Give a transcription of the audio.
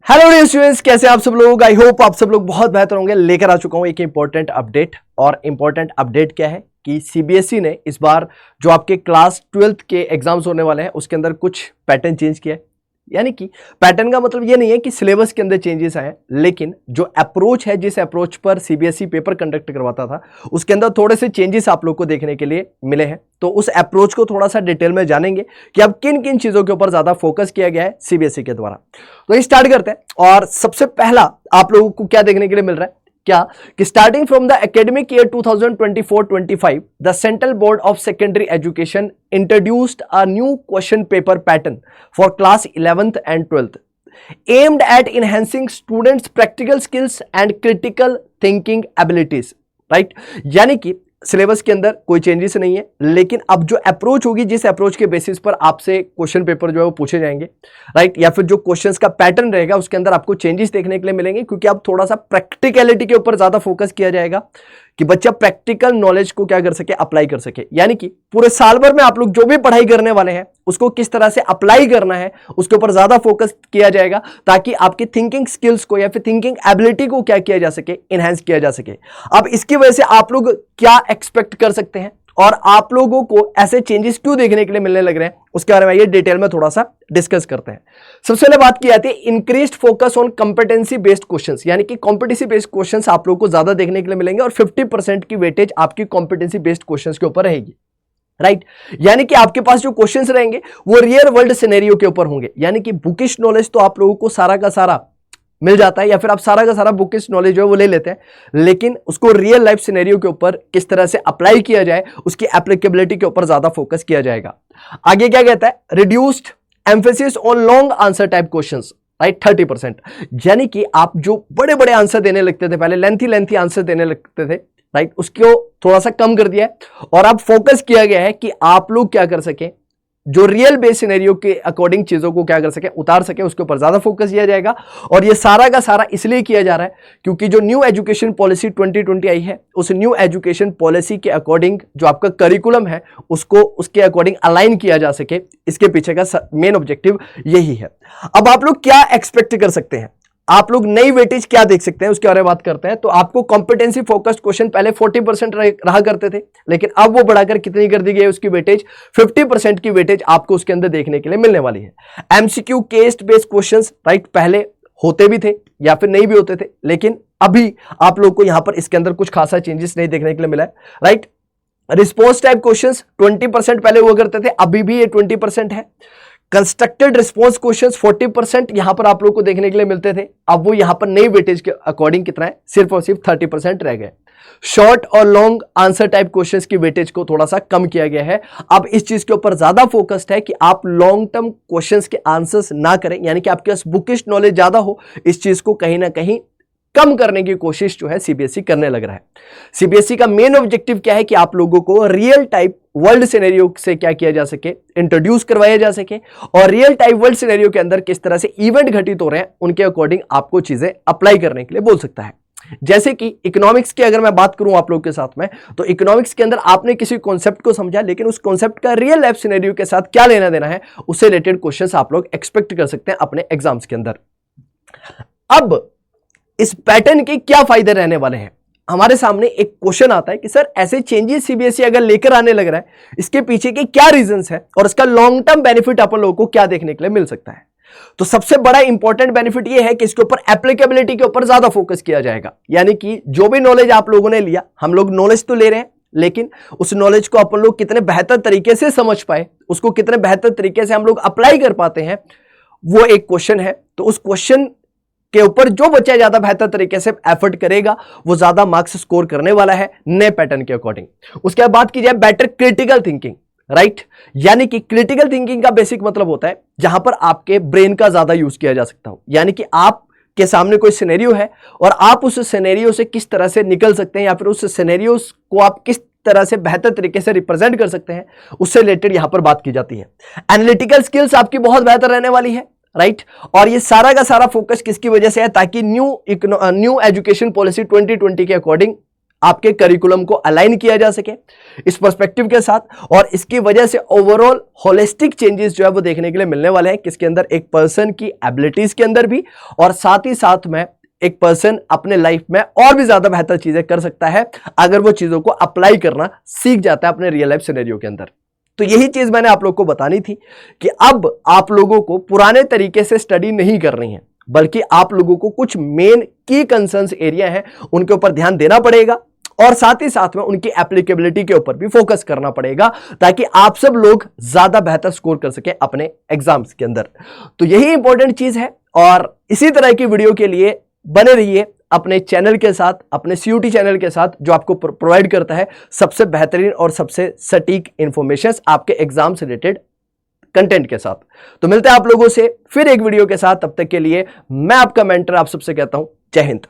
Hello dear students, कैसे आप सब लोग। आई होप आप सब लोग बहुत बेहतर होंगे। लेकर आ चुका हूं एक इंपॉर्टेंट अपडेट। और इंपॉर्टेंट अपडेट क्या है कि सीबीएसई ने इस बार जो आपके क्लास 12th के एग्जाम्स होने वाले हैं उसके अंदर कुछ पैटर्न चेंज किया है। यानी कि पैटर्न का मतलब ये नहीं है कि सिलेबस के अंदर चेंजेस आए, लेकिन जो अप्रोच है, जिस अप्रोच पर सीबीएसई पेपर कंडक्ट करवाता था उसके अंदर थोड़े से चेंजेस आप लोग को देखने के लिए मिले हैं। तो उस अप्रोच को थोड़ा सा डिटेल में जानेंगे कि अब किन किन चीजों के ऊपर ज्यादा फोकस किया गया है सीबीएसई के द्वारा। तो स्टार्ट करते हैं। और सबसे पहला आप लोगों को क्या देखने के लिए मिल रहा है क्या कि starting from the academic year 2024-25 the central board of secondary education introduced a new question paper pattern for class 11th and 12th aimed at enhancing students practical skills and critical thinking abilities, right. यानी कि syllabus के अंदर कोई changes नहीं है, लेकिन अब जो अप्रोच होगी, जिस अप्रोच के बेसिस पर आपसे क्वेश्चन पेपर जो है वो पूछे जाएंगे, राइट, या फिर जो क्वेश्चंस का पैटर्न रहेगा उसके अंदर आपको चेंजेस देखने के लिए मिलेंगे, क्योंकि अब थोड़ा सा प्रैक्टिकलिटी के ऊपर ज्यादा फोकस किया जाएगा कि बच्चा प्रैक्टिकल नॉलेज को क्या कर सके, अप्लाई कर सके। यानी कि पूरे साल भर में आप लोग जो भी पढ़ाई करने वाले हैं उसको किस तरह से अप्लाई करना है उसके ऊपर ज्यादा फोकस किया जाएगा, ताकि आपकी थिंकिंग स्किल्स को या फिर थिंकिंग एबिलिटी को क्या किया जा सके, इनहेंस किया जा सके। अब इसकी वजह से आप लोग क्या एक्सपेक्ट कर सकते हैं और आप लोगों को ऐसे चेंजेस क्यों देखने के लिए मिलने लग रहे हैं, उसके बारे में ये डिटेल में थोड़ा सा डिस्कस करते हैं। सबसे पहले बात की जाती है increased focus on competency based questions, यानी कि कॉम्पिटेंसी बेस्ड क्वेश्चंस आप लोगों को ज्यादा देखने के लिए मिलेंगे और 50% की वेटेज आपकी कॉम्पिटेंसी बेस्ड क्वेश्चंस के ऊपर रहेगी, राइट। यानी कि आपके पास जो क्वेश्चंस रहेंगे वो रियल वर्ल्ड सिनेरियो के ऊपर होंगे। यानी कि बुकिश नॉलेज तो आप लोगों को सारा का सारा मिल जाता है, या फिर आप सारा का सारा बुकिश नॉलेज जो है वो ले लेते हैं, लेकिन उसको रियल लाइफ सिनेरियो के ऊपर किस तरह से अप्लाई किया जाए, उसकी एप्लीकेबिलिटी के ऊपर ज्यादा फोकस किया जाएगा। आगे क्या कहता है, reduced emphasis on long answer type questions, right, 30%। यानी कि आप जो बड़े बड़े आंसर देने लगते थे, पहले लेंथी आंसर देने लगते थे, राइट, उसको थोड़ा सा कम कर दिया है और अब फोकस किया गया है कि आप लोग क्या कर सके, जो रियल बेस सिनेरियो के अकॉर्डिंग चीजों को क्या कर सके, उतार सके, उसके ऊपर ज्यादा फोकस किया जाएगा। और ये सारा का सारा इसलिए किया जा रहा है क्योंकि जो न्यू एजुकेशन पॉलिसी 2020 आई है, उस न्यू एजुकेशन पॉलिसी के अकॉर्डिंग जो आपका करिकुलम है उसको उसके अकॉर्डिंग अलाइन किया जा सके। इसके पीछे का मेन ऑब्जेक्टिव यही है। अब आप लोग क्या एक्सपेक्ट कर सकते हैं, आप लोग नई वेटेज क्या देख सकते हैं उसके बारे में बात करते हैं। तो आपको कॉम्पिटेंसी फोकस्ड क्वेश्चन पहले 40% रहा करते थे, लेकिन अब वो बढ़ाकर कितनी कर दी गई है उसकी वेटेज, 50% की वेटेज आपको उसके अंदर देखने के लिए मिलने वाली है। MCQ case based questions, right, पहले होते भी थे या फिर नहीं भी होते थे, लेकिन अभी आप लोग को यहां पर इसके अंदर कुछ खासा चेंजेस नहीं देखने के लिए मिला है, राइट। रिस्पॉन्स टाइप क्वेश्चंस 20% पहले हुआ करते थे, अभी भी ये 20% है। कंस्ट्रक्टेड रिस्पॉन्स क्वेश्चंस 40% यहां पर आप लोग को देखने के लिए मिलते थे, अब वो यहां पर नई वेटेज के अकॉर्डिंग कितना है, सिर्फ और सिर्फ 30% रह गए। शॉर्ट और लॉन्ग आंसर टाइप क्वेश्चंस की वेटेज को थोड़ा सा कम किया गया है। अब इस चीज के ऊपर ज्यादा फोकस्ड है कि आप लॉन्ग टर्म क्वेश्चंस के आंसर्स ना करें, यानी कि आपके पास बुकिश नॉलेज ज्यादा हो। इस चीज को कहीं ना कहीं कम करने की कोशिश जो है सीबीएसई करने लग रहा है। सीबीएसई का मेन ऑब्जेक्टिव क्या है कि आप लोगों को रियल टाइप वर्ल्ड सिनेरियो से क्या किया जा सके, इंट्रोड्यूस करवाया जा सके, और रियल टाइप वर्ल्ड सिनेरियो के अंदर किस तरह से इवेंट घटित हो रहे हैं उनके अकॉर्डिंग आपको चीजें अप्लाई करने के लिए बोल सकता है। जैसे कि इकोनॉमिक्स की अगर मैं बात करूं आप लोग के साथ में, तो इकोनॉमिक्स के अंदर आपने किसी कॉन्सेप्ट को समझा, लेकिन उस कॉन्सेप्ट का रियल लाइफ सिनेरियो के साथ क्या लेना देना है, उससे रिलेटेड क्वेश्चंस आप लोग एक्सपेक्ट कर सकते हैं अपने एग्जाम्स के अंदर। अब इस पैटर्न के क्या फायदे रहने वाले हैं, हमारे सामने एक क्वेश्चन आता है कि सर ऐसे चेंजेस सीबीएसई अगर लेकर आने लग रहा है, इसके पीछे के क्या रीजंस है और इसका लॉन्ग टर्म बेनिफिट अपन लोगों को क्या देखने के लिए मिल सकता है। तो सबसे बड़ा इंपॉर्टेंट बेनिफिट यह है कि इसके ऊपर एप्लीकेबिलिटी के ऊपर ज्यादा फोकस किया जाएगा। यानी कि जो भी नॉलेज आप लोगों ने लिया, हम लोग नॉलेज तो ले रहे हैं, लेकिन उस नॉलेज को अपन लोग कितने बेहतर तरीके से समझ पाए, उसको कितने बेहतर तरीके से हम लोग अप्लाई कर पाते हैं, वो एक क्वेश्चन है। तो उस क्वेश्चन के ऊपर जो बच्चा ज्यादा बेहतर तरीके से एफर्ट करेगा वो ज्यादा मार्क्स स्कोर करने वाला है नए पैटर्न के अकॉर्डिंग। उसके बाद बात की जाए बेटर क्रिटिकल थिंकिंग, राइट। यानी कि क्रिटिकल थिंकिंग का बेसिक मतलब होता है जहां पर आपके ब्रेन का ज्यादा यूज किया जा सकता हो। यानी कि आप के सामने कोई सिनेरियो है और आप उस सिनेरियो से किस तरह से निकल सकते हैं, या फिर उस सिनेरियो को आप किस तरह से बेहतर तरीके से रिप्रेजेंट कर सकते हैं, उससे रिलेटेड यहां पर बात की जाती है। एनालिटिकल स्किल्स आपकी बहुत बेहतर रहने वाली है, राइट। और ये सारा का सारा फोकस किसकी वजह से है, ताकि न्यू एजुकेशन पॉलिसी 2020 के अकॉर्डिंग आपके करिकुलम को अलाइन किया जा सके इस पर्सपेक्टिव के साथ, और इसकी वजह से ओवरऑल होलिस्टिक चेंजेस जो है वो देखने के लिए मिलने वाले हैं, किसके अंदर, एक पर्सन की एबिलिटीज के अंदर भी, और साथ ही साथ में एक पर्सन अपने लाइफ में और भी ज्यादा बेहतर चीजें कर सकता है अगर वो चीजों को अप्लाई करना सीख जाता है अपने रियल लाइफ सिनेरियो के अंदर। तो यही चीज मैंने आप लोग को बतानी थी कि अब आप लोगों को पुराने तरीके से स्टडी नहीं करनी है, बल्कि आप लोगों को कुछ मेन की कंसर्न्स एरिया है उनके ऊपर ध्यान देना पड़ेगा, और साथ ही साथ में उनकी एप्लीकेबिलिटी के ऊपर भी फोकस करना पड़ेगा, ताकि आप सब लोग ज्यादा बेहतर स्कोर कर सके अपने एग्जाम्स के अंदर। तो यही इंपॉर्टेंट चीज है, और इसी तरह की वीडियो के लिए बने रहिए अपने चैनल के साथ, अपने CUET चैनल के साथ, जो आपको प्रोवाइड करता है सबसे बेहतरीन और सबसे सटीक इंफॉर्मेशन आपके एग्जाम से रिलेटेड कंटेंट के साथ। तो मिलते हैं आप लोगों से फिर एक वीडियो के साथ, तब तक के लिए मैं आपका मेंटर आप सबसे कहता हूं जय हिंद।